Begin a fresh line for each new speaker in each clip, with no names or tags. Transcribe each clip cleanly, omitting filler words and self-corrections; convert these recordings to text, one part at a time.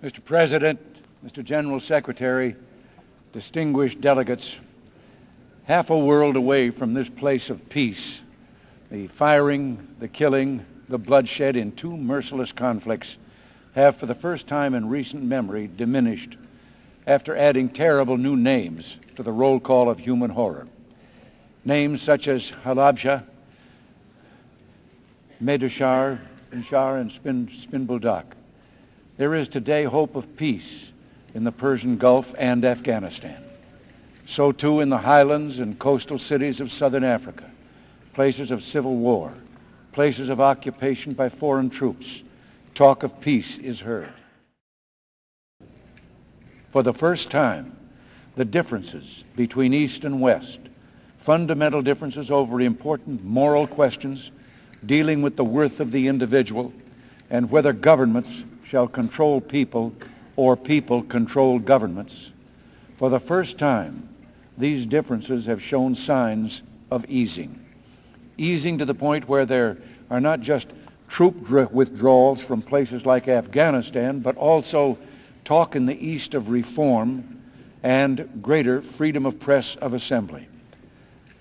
Mr. President, Mr. General Secretary, distinguished delegates, half a world away from this place of peace, the firing, the killing, the bloodshed in two merciless conflicts have for the first time in recent memory diminished after adding terrible new names to the roll call of human horror. Names such as Halabja, Medashar, and Spinbuldak. There is today hope of peace in the Persian Gulf and Afghanistan. So too in the highlands and coastal cities of southern Africa, places of civil war, places of occupation by foreign troops. Talk of peace is heard. For the first time, the differences between East and West, fundamental differences over important moral questions dealing with the worth of the individual and whether governments shall control people or people control governments. For the first time, these differences have shown signs of easing. Easing to the point where there are not just troop withdrawals from places like Afghanistan, but also talk in the East of reform and greater freedom of press, of assembly,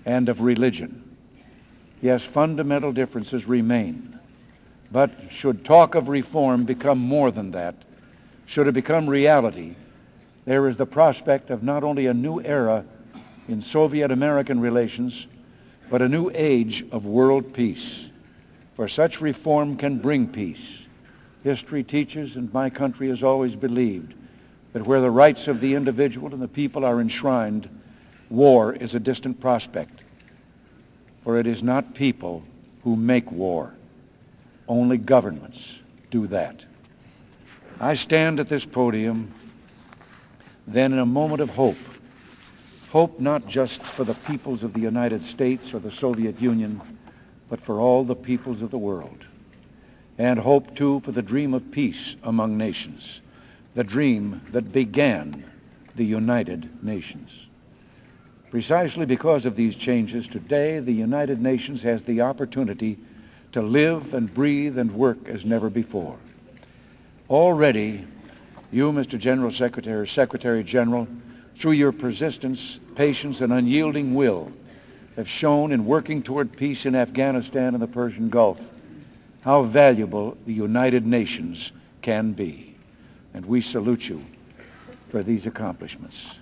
and of religion. Yes, fundamental differences remain. But should talk of reform become more than that, should it become reality, there is the prospect of not only a new era in Soviet-American relations, but a new age of world peace. For such reform can bring peace. History teaches, and my country has always believed, that where the rights of the individual and the people are enshrined, war is a distant prospect. For it is not people who make war. Only governments do that. I stand at this podium then in a moment of hope. Hope not just for the peoples of the United States or the Soviet Union, but for all the peoples of the world. And hope, too, for the dream of peace among nations, the dream that began the United Nations. Precisely because of these changes, today the United Nations has the opportunity to live and breathe and work as never before. Already, you, Mr. General Secretary, Secretary General, through your persistence, patience, and unyielding will, have shown in working toward peace in Afghanistan and the Persian Gulf how valuable the United Nations can be. And we salute you for these accomplishments.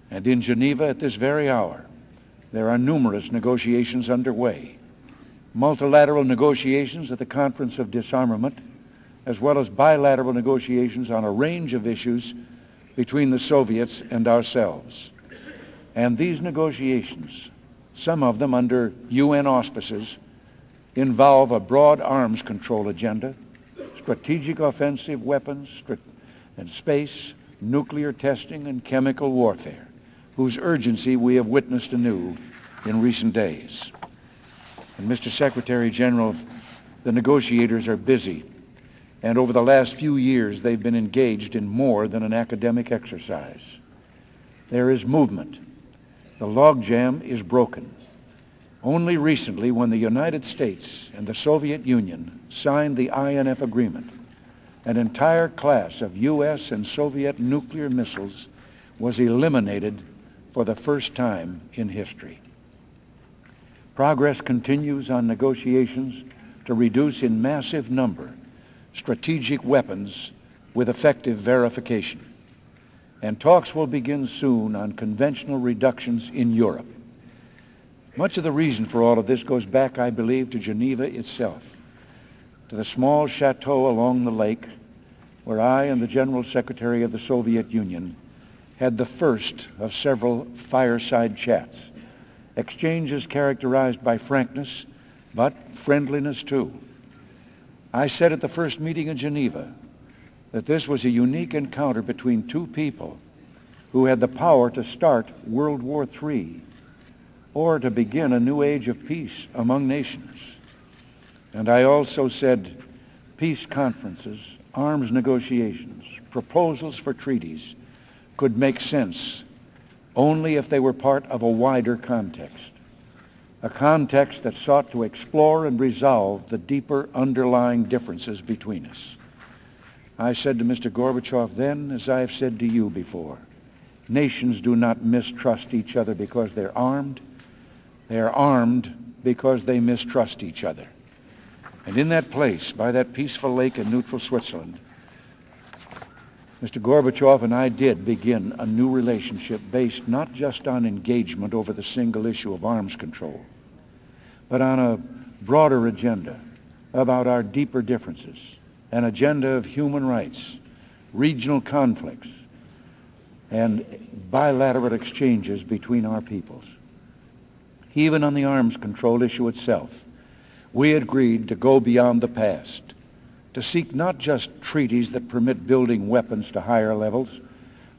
And in Geneva at this very hour, there are numerous negotiations underway. Multilateral negotiations at the Conference of Disarmament, as well as bilateral negotiations on a range of issues between the Soviets and ourselves. And these negotiations, some of them under UN auspices, involve a broad arms control agenda, strategic offensive weapons, and space, nuclear testing, and chemical warfare, whose urgency we have witnessed anew in recent days. And Mr. Secretary General, the negotiators are busy, and over the last few years they've been engaged in more than an academic exercise. There is movement. The logjam is broken. Only recently, when the United States and the Soviet Union signed the INF agreement, an entire class of U.S. and Soviet nuclear missiles was eliminated for the first time in history. Progress continues on negotiations to reduce in massive number strategic weapons with effective verification. And talks will begin soon on conventional reductions in Europe. Much of the reason for all of this goes back, I believe, to Geneva itself, to the small chateau along the lake where I and the General Secretary of the Soviet Union had the first of several fireside chats, exchanges characterized by frankness, but friendliness too. I said at the first meeting in Geneva that this was a unique encounter between two people who had the power to start World War III or to begin a new age of peace among nations. And I also said peace conferences, arms negotiations, proposals for treaties could make sense only if they were part of a wider context. a context that sought to explore and resolve the deeper underlying differences between us. I said to Mr. Gorbachev then, as I have said to you before, nations do not mistrust each other because they're armed. They are armed because they mistrust each other. And in that place, by that peaceful lake in neutral Switzerland, Mr. Gorbachev and I did begin a new relationship based not just on engagement over the single issue of arms control, but on a broader agenda about our deeper differences, an agenda of human rights, regional conflicts, and bilateral exchanges between our peoples. Even on the arms control issue itself, we agreed to go beyond the past, to seek not just treaties that permit building weapons to higher levels,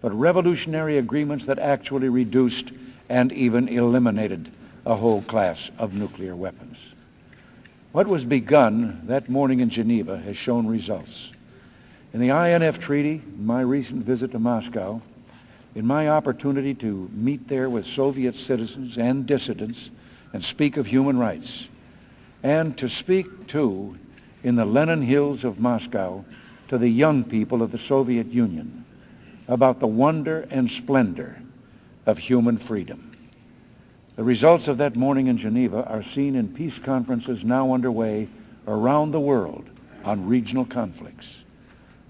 but revolutionary agreements that actually reduced and even eliminated a whole class of nuclear weapons. What was begun that morning in Geneva has shown results. In the INF Treaty, my recent visit to Moscow, in my opportunity to meet there with Soviet citizens and dissidents and speak of human rights, and to speak, too, in the Lenin Hills of Moscow to the young people of the Soviet Union about the wonder and splendor of human freedom. The results of that morning in Geneva are seen in peace conferences now underway around the world on regional conflicts,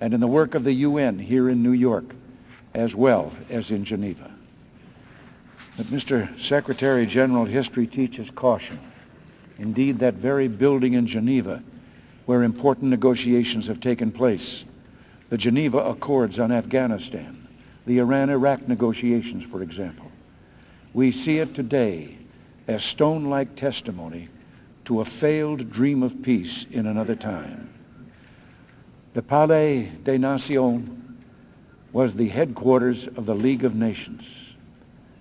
and in the work of the UN here in New York, as well as in Geneva. But Mr. Secretary General, history teaches caution. Indeed, that very building in Geneva where important negotiations have taken place, the Geneva Accords on Afghanistan, the Iran-Iraq negotiations, for example, we see it today as stone-like testimony to a failed dream of peace in another time. The Palais des Nations was the headquarters of the League of Nations,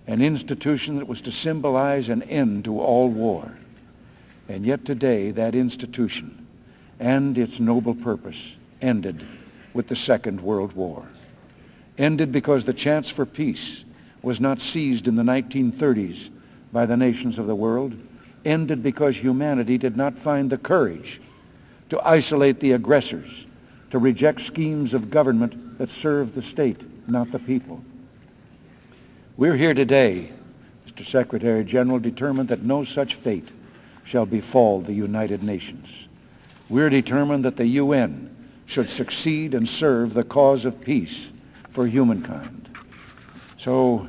an institution that was to symbolize an end to all war. And yet today, that institution and its noble purpose ended with the Second World War. Ended because the chance for peace was not seized in the 1930s by the nations of the world. Ended because humanity did not find the courage to isolate the aggressors, to reject schemes of government that serve the state, not the people. We're here today, Mr. Secretary General, determined that no such fate shall befall the United Nations. We're determined that the UN should succeed and serve the cause of peace for humankind. So,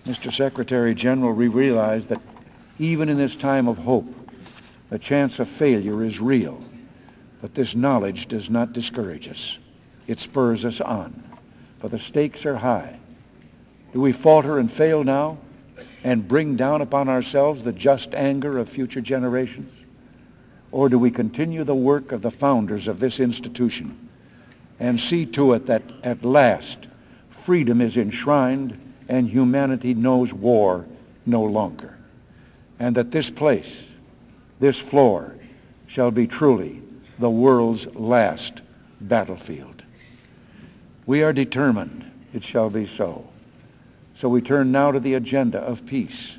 Mr. Secretary General, we realize that even in this time of hope, the chance of failure is real, but this knowledge does not discourage us. It spurs us on, for the stakes are high. Do we falter and fail now and bring down upon ourselves the just anger of future generations? Or do we continue the work of the founders of this institution and see to it that at last freedom is enshrined and humanity knows war no longer, and that this place, this floor, shall be truly the world's last battlefield? We are determined it shall be so. So we turn now to the agenda of peace.